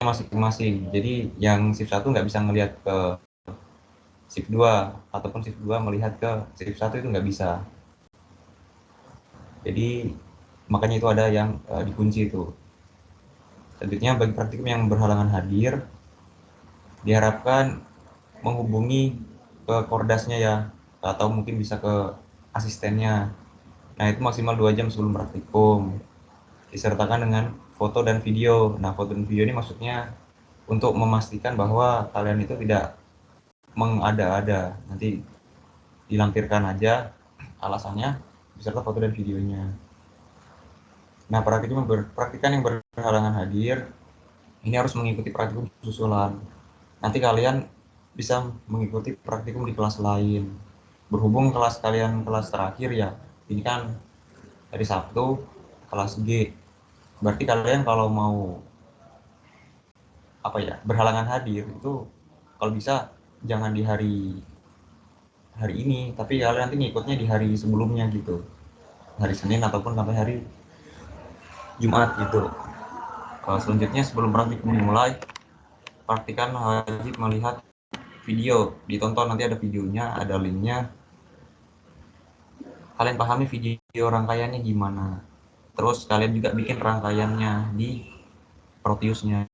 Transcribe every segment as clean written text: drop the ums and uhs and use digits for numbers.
masing-masing. Jadi yang shift 1 nggak bisa ngelihat ke shift 2, ataupun shift 2 melihat ke shift 1 itu nggak bisa. Jadi makanya itu ada yang dikunci itu. Selanjutnya bagi praktikum yang berhalangan hadir, diharapkan menghubungi ke kordasnya ya, atau mungkin bisa ke asistennya. Nah itu maksimal 2 jam sebelum praktikum, disertakan dengan foto dan video. Nah foto dan video ini maksudnya untuk memastikan bahwa kalian itu tidak mengada-ada, nanti dilampirkan aja alasannya beserta foto dan videonya. Nah praktikan yang berhalangan hadir ini harus mengikuti praktikum susulan. Nanti kalian bisa mengikuti praktikum di kelas lain. Berhubung kelas kalian kelas terakhir ya, ini kan hari Sabtu kelas G. Berarti kalian kalau mau berhalangan hadir itu kalau bisa jangan di hari ini, tapi kalian nanti ngikutnya di hari sebelumnya gitu. Hari Senin ataupun sampai hari Jumat gitu. Selanjutnya sebelum praktikum dimulai, praktikan wajib melihat video, ditonton, nanti ada videonya, ada linknya. Kalian pahami video rangkaiannya gimana. Terus kalian juga bikin rangkaiannya di Proteusnya.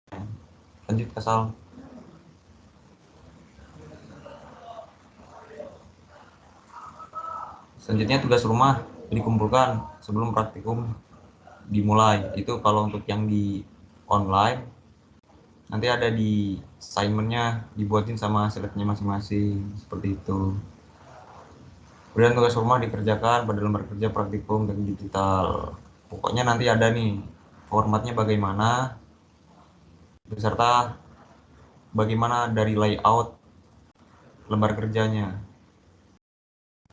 Lanjut ke Sal. Selanjutnya tugas rumah dikumpulkan sebelum praktikum dimulai. Itu kalau untuk yang di online nanti ada di assignment-nya dibuatin sama selebnya masing-masing seperti itu. Kemudian tugas rumah dikerjakan pada lembar kerja praktikum dan digital. Pokoknya nanti ada nih formatnya bagaimana beserta bagaimana dari layout lembar kerjanya.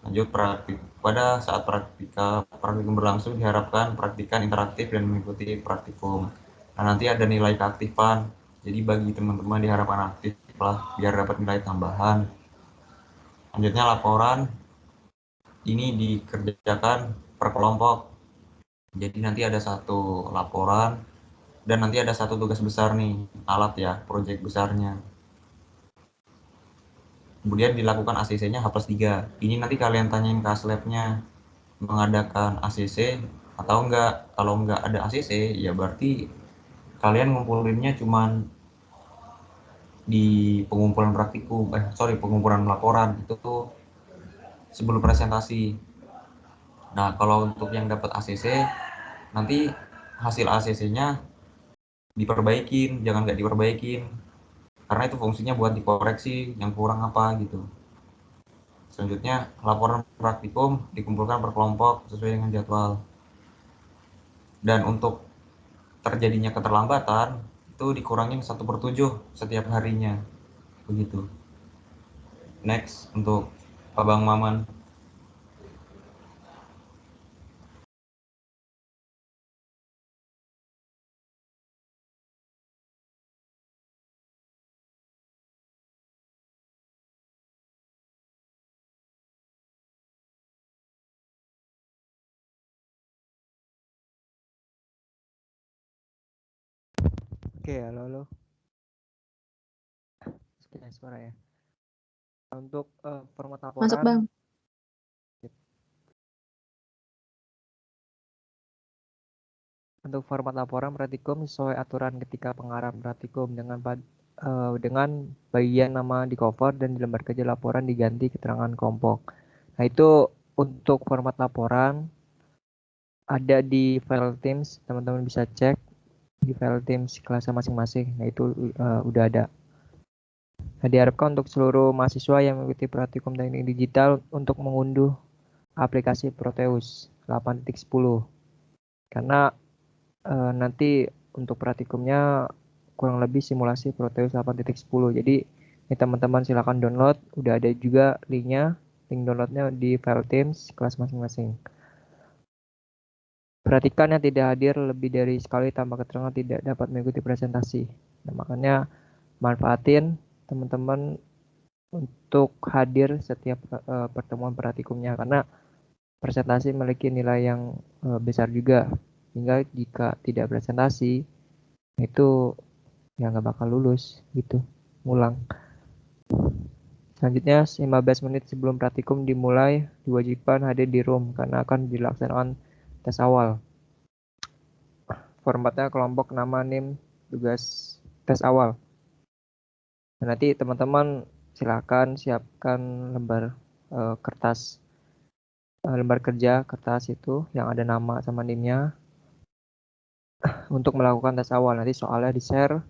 Lanjut praktik. Pada saat praktikum berlangsung diharapkan praktikan interaktif dan mengikuti praktikum. Nah, nanti ada nilai keaktifan. Jadi bagi teman-teman diharapkan aktif lah biar dapat nilai tambahan. Lanjutnya laporan ini dikerjakan per kelompok. Jadi nanti ada satu laporan dan nanti ada satu tugas besar nih, alat ya, proyek besarnya. Kemudian dilakukan ACC-nya H+3. Ini nanti kalian tanyain ke Aslab-nya mengadakan ACC atau enggak. Kalau enggak ada ACC ya berarti kalian ngumpulinnya cuman di pengumpulan pengumpulan laporan itu tuh sebelum presentasi. Nah kalau untuk yang dapat ACC nanti hasil ACC-nya diperbaikin, jangan nggak diperbaikin karena itu fungsinya buat dikoreksi yang kurang apa gitu. Selanjutnya laporan praktikum dikumpulkan per kelompok sesuai dengan jadwal. Dan untuk terjadinya keterlambatan itu dikurangin 1/7 setiap harinya begitu. Next untuk Abang Maman. Oke, halo. Sekian suara ya. Untuk format laporan. Masuk, Bang. Untuk format laporan praktikum sesuai aturan ketika pengarah praktikum dengan bagian nama di cover dan di lembar kerja laporan diganti keterangan kelompok. Nah itu untuk format laporan ada di file Teams, teman-teman bisa cek di file Teams kelasnya masing-masing. Nah itu udah ada. Nah diharapkan untuk seluruh mahasiswa yang mengikuti praktikum teknik digital untuk mengunduh aplikasi Proteus 8.10 karena nanti untuk praktikumnya kurang lebih simulasi Proteus 8.10. Jadi ini teman-teman silakan download, udah ada juga linknya, link downloadnya di file Teams kelas masing-masing. Perhatikan yang tidak hadir lebih dari sekali tanpa keterangan tidak dapat mengikuti presentasi. Nah, makanya manfaatin teman-teman untuk hadir setiap pertemuan praktikumnya karena presentasi memiliki nilai yang besar juga. Hingga jika tidak presentasi itu ya nggak bakal lulus gitu, ngulang. Selanjutnya 15 menit sebelum praktikum dimulai diwajibkan hadir di room karena akan dilaksanakan tes awal. Formatnya kelompok, nama, NIM, tugas tes awal. Dan nanti teman-teman silakan siapkan lembar kertas lembar kerja kertas itu yang ada nama sama NIM-nya untuk melakukan tes awal. Nanti soalnya di-share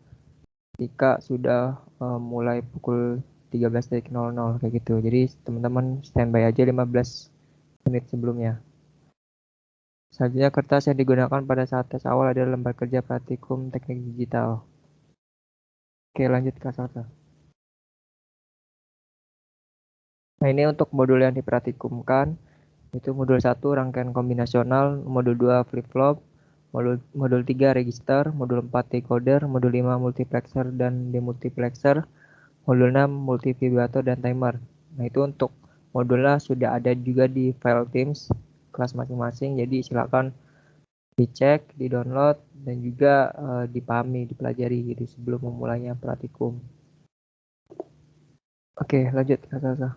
ketika sudah mulai pukul 13.00 kayak gitu. Jadi teman-teman standby aja 15 menit sebelumnya. Selanjutnya kertas yang digunakan pada saat tes awal adalah lembar kerja praktikum teknik digital. Oke, lanjut Kak Salsa. Nah, ini untuk modul yang dipraktikumkan. Itu modul 1 rangkaian kombinasional, modul 2 flip-flop, modul 3 register, modul 4 decoder, modul 5 multiplexer dan demultiplexer, modul 6 multivibrator dan timer. Nah, itu untuk modulnya sudah ada juga di file Teams kelas masing-masing, jadi silakan dicek, di-download dan juga dipahami, dipelajari gitu sebelum memulainya praktikum. Oke, lanjut Kak Salsa.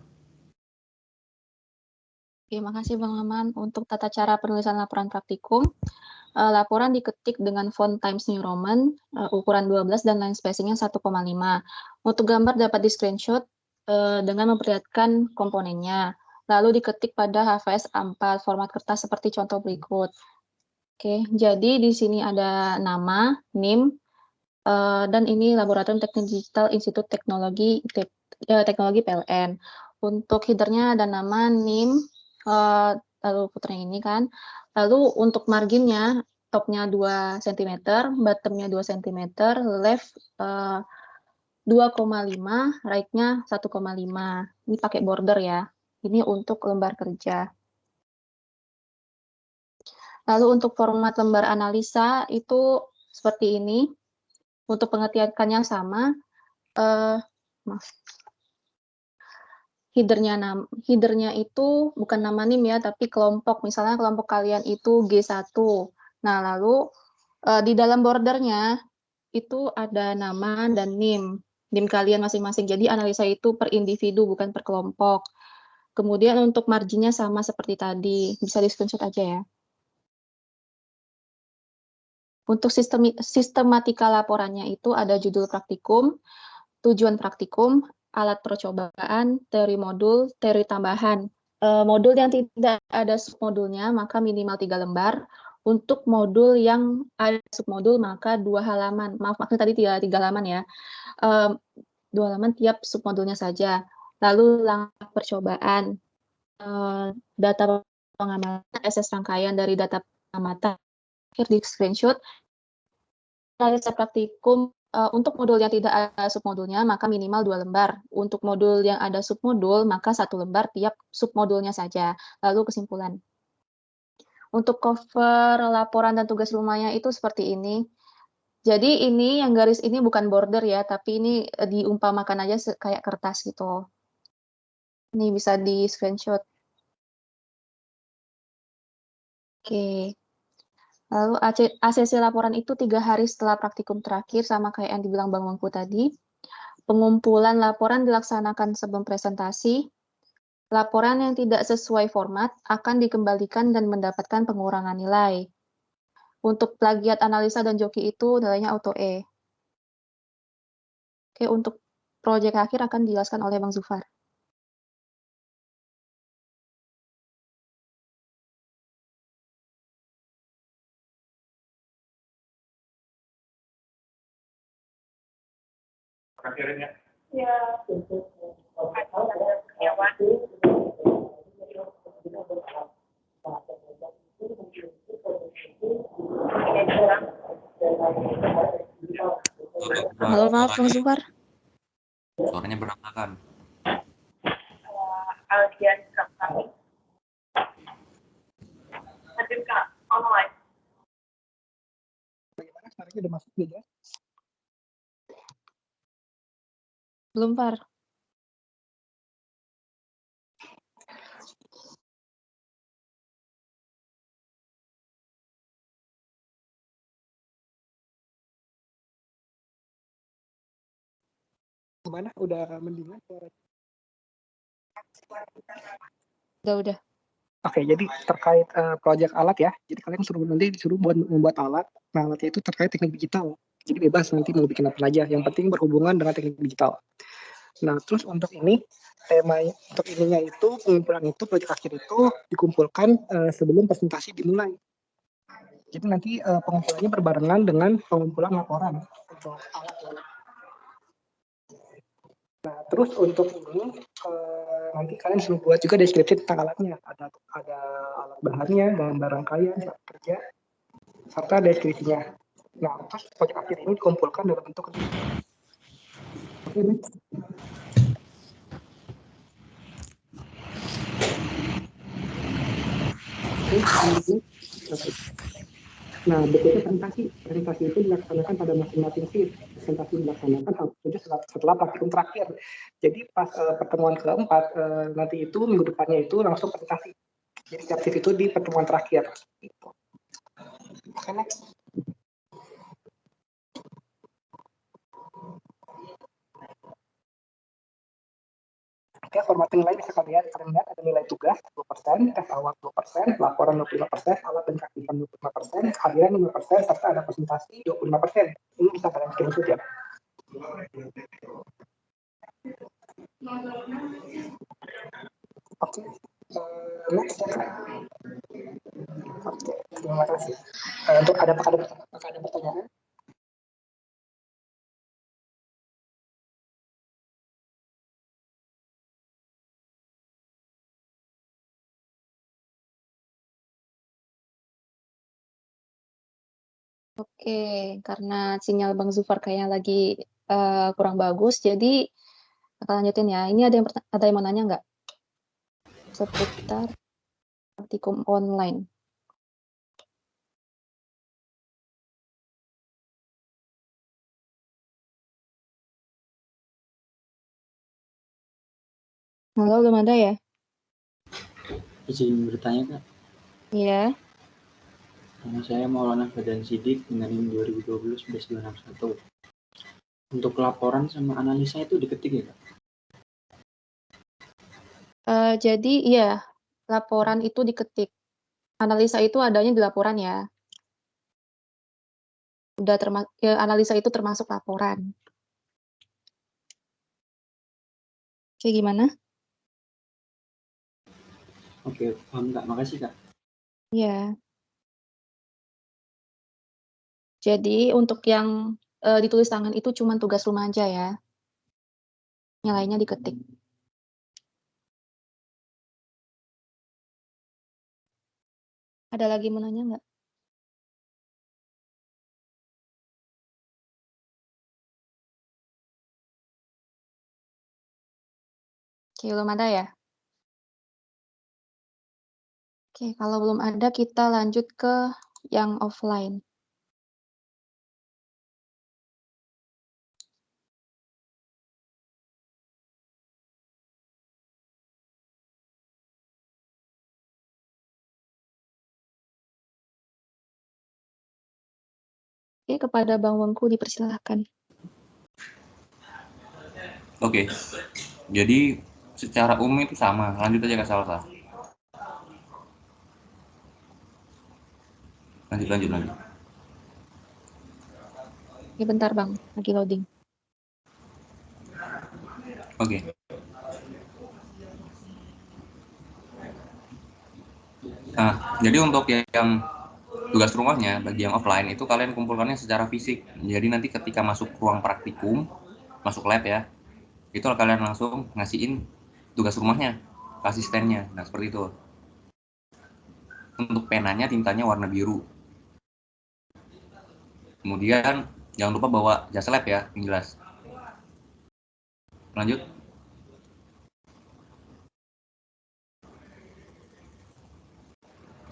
Oke, makasih Bang Aman. Untuk tata cara penulisan laporan praktikum, laporan diketik dengan font Times New Roman, ukuran 12 dan line spacing-nya 1,5. Untuk gambar dapat di-screenshot dengan memperlihatkan komponennya. Lalu diketik pada HVS A4 format kertas seperti contoh berikut. Oke, jadi di sini ada nama, NIM, dan ini Laboratorium Teknik Digital Institut Teknologi PLN. Untuk header-nya ada nama, NIM, lalu footer-nya ini kan. Lalu untuk marginnya, top-nya 2 cm, bottom-nya 2 cm, left 2,5, right-nya 1,5. Ini pakai border ya. Ini untuk lembar kerja. Lalu untuk format lembar analisa itu seperti ini. Untuk pengertiannya sama. Maaf. Header-nya itu bukan nama NIM ya, tapi kelompok. Misalnya kelompok kalian itu G1. Nah, lalu di dalam bordernya itu ada nama dan NIM. NIM kalian masing-masing. Jadi analisa itu per individu, bukan per kelompok. Kemudian untuk marginnya sama seperti tadi. Bisa di-screenshot aja ya. Untuk sistematika laporannya itu ada judul praktikum, tujuan praktikum, alat percobaan, teori modul, teori tambahan. Modul yang tidak ada submodulnya maka minimal 3 lembar. Untuk modul yang ada submodul maka 2 halaman. Maaf, maksudnya tadi 3 halaman ya. 2 halaman tiap submodulnya saja. Lalu langkah percobaan, data pengamatan, SS rangkaian dari data pengamatan, akhir di screenshot. Analisa praktikum untuk modul yang tidak ada submodulnya maka minimal 2 lembar. Untuk modul yang ada submodul maka 1 lembar tiap submodulnya saja. Lalu kesimpulan. Untuk cover laporan dan tugas rumahnya itu seperti ini. Jadi ini yang garis ini bukan border ya, tapi ini diumpamakan aja kayak kertas gitu. Ini bisa di screenshot. Oke. Lalu ACC laporan itu 3 hari setelah praktikum terakhir, sama kayak yang dibilang Bang Wangku tadi. Pengumpulan laporan dilaksanakan sebelum presentasi. Laporan yang tidak sesuai format akan dikembalikan dan mendapatkan pengurangan nilai. Untuk plagiat, analisa, dan joki itu nilainya auto E. Oke, untuk proyek akhir akan dijelaskan oleh Bang Zufar. Halo, maaf Bang Zufar. Suaranya berantakan. Aldian Kapsami. Hadir Kak, online. Bagaimana sekarang udah masuk juga? Belum, Far. Gimana? Udah mendingan suara? Udah. Oke, jadi terkait proyek alat ya. Jadi kalian nanti disuruh buat membuat alat. Nah, alatnya itu terkait teknik digital. Jadi bebas nanti mau bikin apa aja. Yang penting berhubungan dengan teknik digital. Nah, terus untuk ini tema untuk ininya itu pengumpulan itu proyek akhir itu dikumpulkan sebelum presentasi dimulai. Jadi nanti pengumpulannya berbarengan dengan pengumpulan laporan untuk alat. Nah, terus untuk ini nanti kalian suruh buat juga deskripsi tentang alatnya. Ada alat bahannya, gambar rangkaian, saat kerja, serta deskripsinya. Nah, terus proyek akhir ini dikumpulkan dalam bentuk ini. Oke, next. Nah, berikutnya presentasi. Presentasi itu dilaksanakan pada masing-masing shift. Presentasi dilaksanakan setelah praktikum terakhir. Jadi pas pertemuan keempat, nanti itu minggu depannya itu langsung presentasi. Jadi tiap shift itu di pertemuan terakhir. Oke, next. Oke, format nilai bisa kalian lihat ada nilai tugas 10%, tes awal 20%, laporan 25%, alat dan keaktifan 25%, harian 5%, serta ada presentasi 25%. Ini bisa kalian screenshot ya. Oke, next ya. Oke, terima kasih. Untuk apakah ada pertanyaan? Oke, karena sinyal Bang Zufar kayaknya lagi kurang bagus, jadi kita lanjutin ya. Ini ada yang mau nanya nggak? Seputar praktikum online. Halo, belum ada ya? Izin bertanya, Kak. Iya. Nama saya Maulana Fadan Sidik dengan NIM 2020-19261. Untuk laporan sama analisa itu diketik ya, Kak? Jadi iya, laporan itu diketik. Analisa itu adanya di laporan ya. Analisa itu termasuk laporan. Oke, gimana? Oke, paham, Kak. Makasih, Kak. Iya. Jadi untuk yang ditulis tangan itu cuma tugas rumah aja ya. Yang lainnya diketik. Ada lagi mau nanya nggak? Oke, belum ada ya? Oke, kalau belum ada kita lanjut ke yang offline. Oke, kepada Bang Wengku dipersilahkan. Oke, jadi secara umum itu sama. Lanjut aja ke Salsa. Lanjut. Oke, bentar Bang, lagi loading. Oke. Nah, jadi untuk yang tugas rumahnya bagi yang offline itu kalian kumpulkannya secara fisik. Jadi nanti ketika masuk ruang praktikum, masuk lab ya, itu kalian langsung ngasihin tugas rumahnya ke asistennya. Nah, seperti itu. Untuk penanya, tintanya warna biru. Kemudian jangan lupa bawa jas lab ya, yang jelas. Lanjut.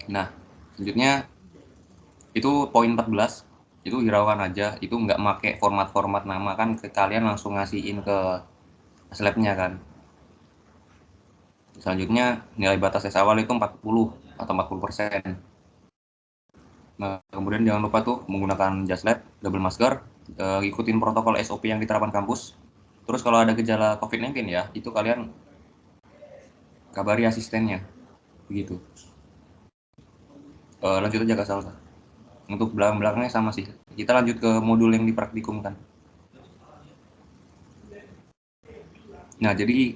Nah, selanjutnya itu poin 14, itu hiraukan aja, itu nggak make format-format nama kan, kalian langsung ngasihin ke lab-nya kan. Selanjutnya nilai batas tes awal itu 40 atau 40%. Nah, kemudian jangan lupa tuh menggunakan jas lab, double masker, ikutin protokol SOP yang diterapkan kampus. Terus kalau ada gejala COVID-19 ya, itu kalian kabari asistennya, begitu. Lanjut aja Kak Salsa. Untuk belakang-belakangnya sama sih. Kita lanjut ke modul yang dipraktikumkan. Nah, jadi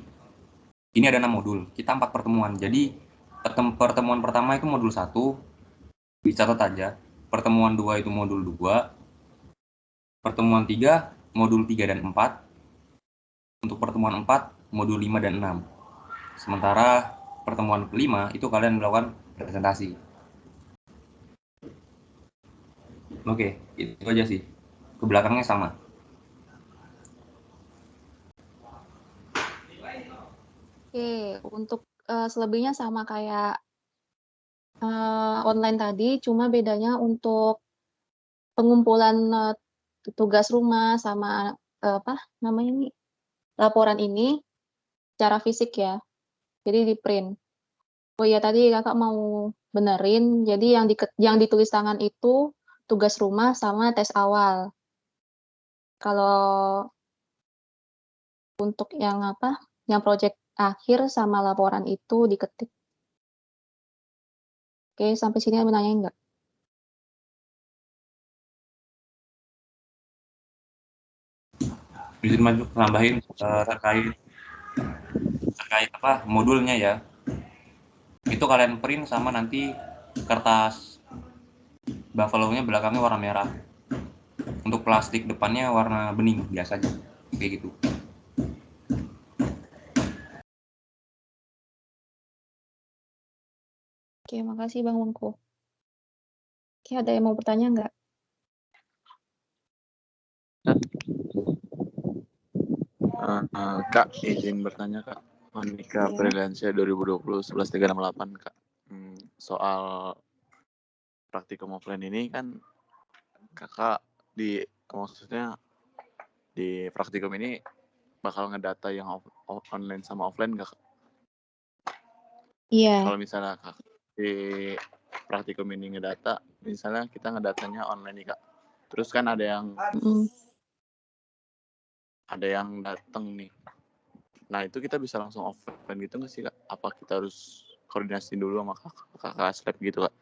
ini ada 6 modul. Kita 4 pertemuan. Jadi pertemuan pertama itu modul 1, dicatat aja. Pertemuan 2 itu modul 2. Pertemuan 3, modul 3 dan 4. Untuk pertemuan 4, modul 5 dan 6. Sementara pertemuan kelima itu kalian melakukan presentasi. Oke, itu aja sih. Ke belakangnya sama. Oke, untuk selebihnya sama kayak online tadi, cuma bedanya untuk pengumpulan tugas rumah sama apa namanya ini laporan ini secara fisik ya. Jadi di print. Oh iya tadi kakak mau benerin. Jadi yang ditulis tangan itu tugas rumah sama tes awal. Kalau untuk yang apa? Yang proyek akhir sama laporan itu diketik. Oke, sampai sini ada nanya enggak? Izin nambahin terkait apa modulnya ya. Itu kalian print sama nanti kertas buffalo-nya belakangnya warna merah. Untuk plastik depannya warna bening biasanya. Kayak gitu. Oke, makasih Bang Wengko. Oke, ada yang mau bertanya enggak? Kak, izin bertanya Kak. Monika Ya. Freelancer 2020 11368 Kak. Soal praktikum offline ini kan kakak maksudnya di praktikum ini bakal ngedata yang online sama offline nggak? Iya. Kalau misalnya kak di praktikum ini ngedata, misalnya kita ngedatanya online nih Kak. Terus kan ada yang datang nih. Nah itu kita bisa langsung offline gitu nggak sih Kak? Apa kita harus koordinasi dulu sama kakak Slab gitu Kak?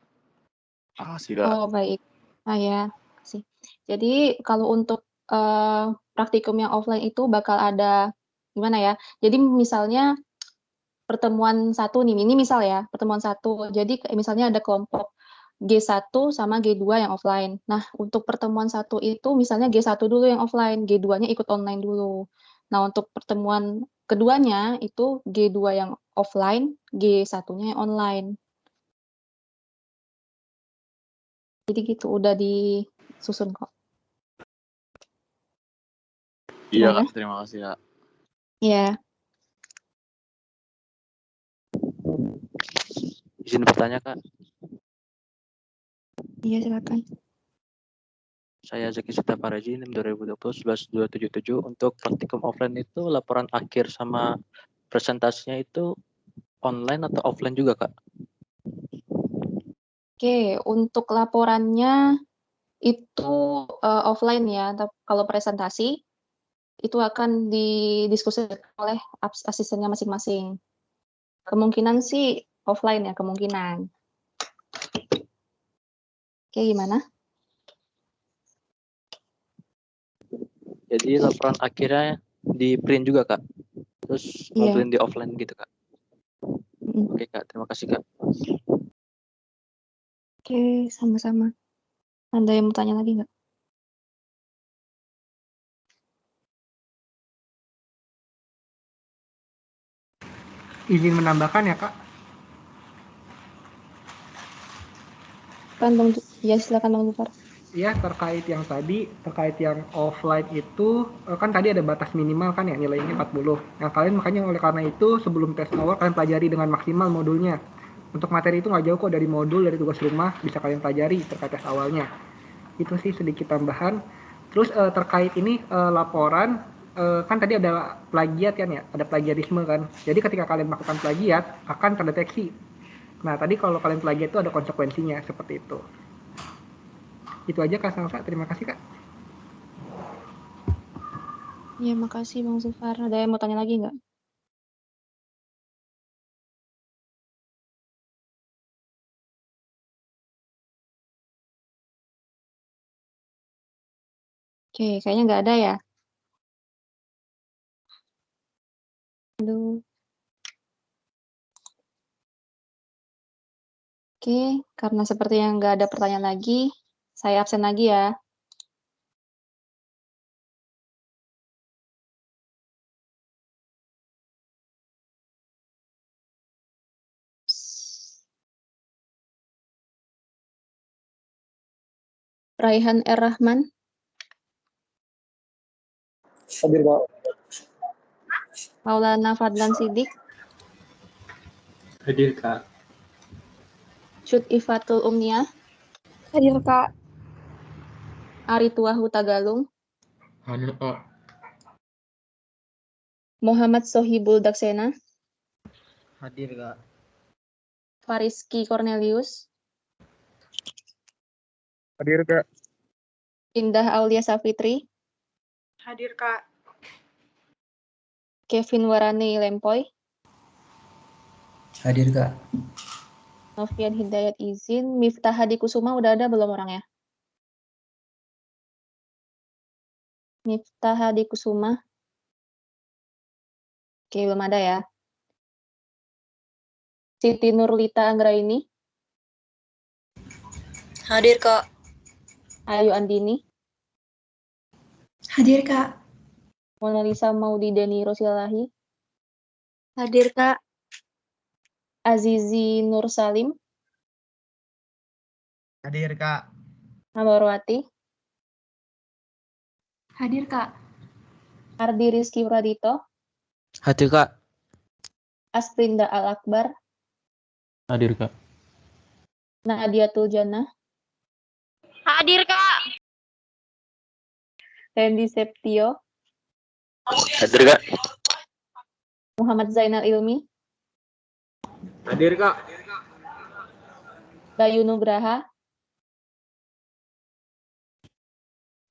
Makasih Kak. Oh baik. Nah ya, kasih. Jadi kalau untuk praktikum yang offline itu bakal ada gimana ya? Jadi misalnya pertemuan 1 nih, ini misal ya, pertemuan 1. Jadi misalnya ada kelompok G1 sama G2 yang offline. Nah, untuk pertemuan 1 itu misalnya G1 dulu yang offline, G2-nya ikut online dulu. Nah, untuk pertemuan keduanya itu G2 yang offline, G1-nya yang online. Jadi gitu, udah disusun kok. Iya Gimana? Kak, terima kasih Kak. Iya. Izin bertanya Kak. Iya, silakan. Saya Zaki Sutaparaji, NIM 2020-11277. Untuk praktikum offline itu laporan akhir sama presentasinya itu online atau offline juga Kak? Oke, untuk laporannya itu offline ya. Kalau presentasi itu akan didiskusikan oleh asistennya masing-masing. Kemungkinan sih offline ya, kemungkinan. Oke, gimana? Jadi laporan akhirnya di print juga Kak? Terus ngumpulin di offline gitu Kak? Oke Kak, terima kasih Kak. Oke, sama-sama. Ada yang mau tanya lagi nggak? Izin menambahkan ya Kak. Kan Bang, ya silakan Bang Zufar. Ya, terkait yang offline itu kan tadi ada batas minimal kan ya, nilainya 40. Nah, kalian makanya oleh karena itu sebelum tes awal kalian pelajari dengan maksimal modulnya. Untuk materi itu nggak jauh kok dari modul, dari tugas rumah, bisa kalian pelajari terkait tes awalnya. Itu sih sedikit tambahan. Terus terkait ini laporan, kan tadi ada plagiat kan ya, ada plagiarisme kan. Jadi ketika kalian melakukan plagiat akan terdeteksi. Nah, tadi kalau kalian plagiat itu ada konsekuensinya seperti itu. Itu aja Kak Salsa, terima kasih Kak. Ya, makasih Bang Zufar. Ada yang mau tanya lagi nggak? Oke, kayaknya nggak ada ya. Aduh. Oke, karena seperti yang nggak ada pertanyaan lagi, saya absen lagi ya. Raihan R. Rahman, Hadir Kak. Maulana Fadlan Sidik, Hadir Kak. Syud Ifatul Umniah, Hadir Kak. Aritua Hutagalung, Hadir Kak. Muhammad Sohibul Daksena, Hadir Kak. Fariski Cornelius, Hadir Kak. Indah Aulia Safitri, Hadir Kak. Kevin Warani Lempoy, Hadir Kak. Novian Hidayat Izin, Miftah Hadi Kusuma udah ada belum orangnya? Miftah Hadi Kusuma. Oke, belum ada ya. Siti Nurlita Anggraini, Hadir Kak. Ayu Andini, Hadir Kak. Mona Lisa Maudideni Rosilahi, Hadir Kak. Azizi Nur Salim, Hadir Kak. Ambarwati, Hadir Kak. Ardi Rizky Pradito, Hadir Kak. Asprinda Al Akbar, Hadir Kak. Nadia Tuljana, Hadir Kak. Randy Septio, Hadir Kak. Muhammad Zainal Ilmi, Hadir Kak. Bayu Nugraha,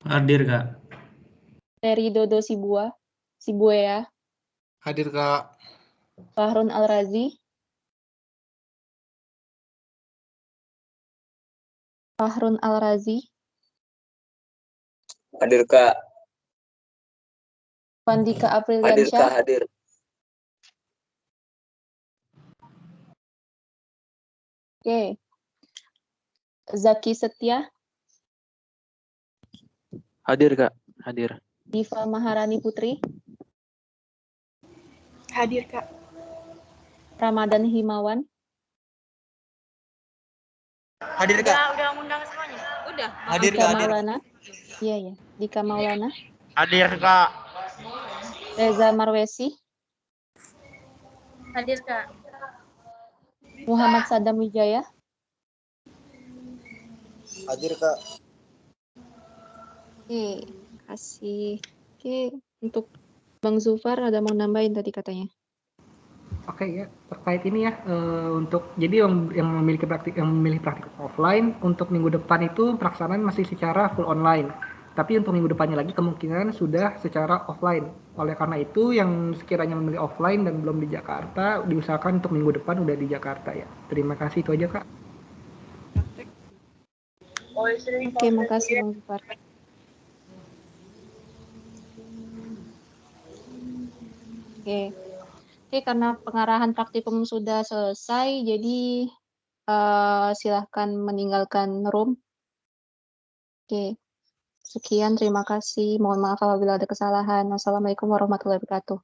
Hadir Kak. Terry Dodo Sibuea, Hadir Kak. Fahrun Al-Razi, Hadir Kak. Pandika Hadir Kak, Apriliansyah, hadir. Oke. Zaki Setia, Hadir Kak. Hadir. Diva Maharani Putri, Hadir Kak. Ramadan Himawan, Hadir Kak. Udah ngundang semuanya. Udah. Hadir Dika Kak. Hadir. Maulana, iya ya, Dika Maulana, Hadir Kak. Reza Marwesi, Hadir Kak. Muhammad Sadam Wijaya, Hadir Kak. Oke, kasih. Oke, untuk Bang Zufar ada mau nambahin tadi katanya. Oke ya, terkait ini ya, untuk jadi yang memilih praktik offline untuk minggu depan itu pelaksanaan masih secara full online. Tapi untuk minggu depannya lagi kemungkinan sudah secara offline. Oleh karena itu yang sekiranya memilih offline dan belum di Jakarta diusahakan untuk minggu depan udah di Jakarta ya. Terima kasih, itu aja Kak. Oke, makasih Bang Zufar. Oke. Oke, karena pengarahan praktikum sudah selesai, jadi silahkan meninggalkan room. Oke, sekian, terima kasih. Mohon maaf apabila ada kesalahan. Wassalamualaikum warahmatullahi wabarakatuh.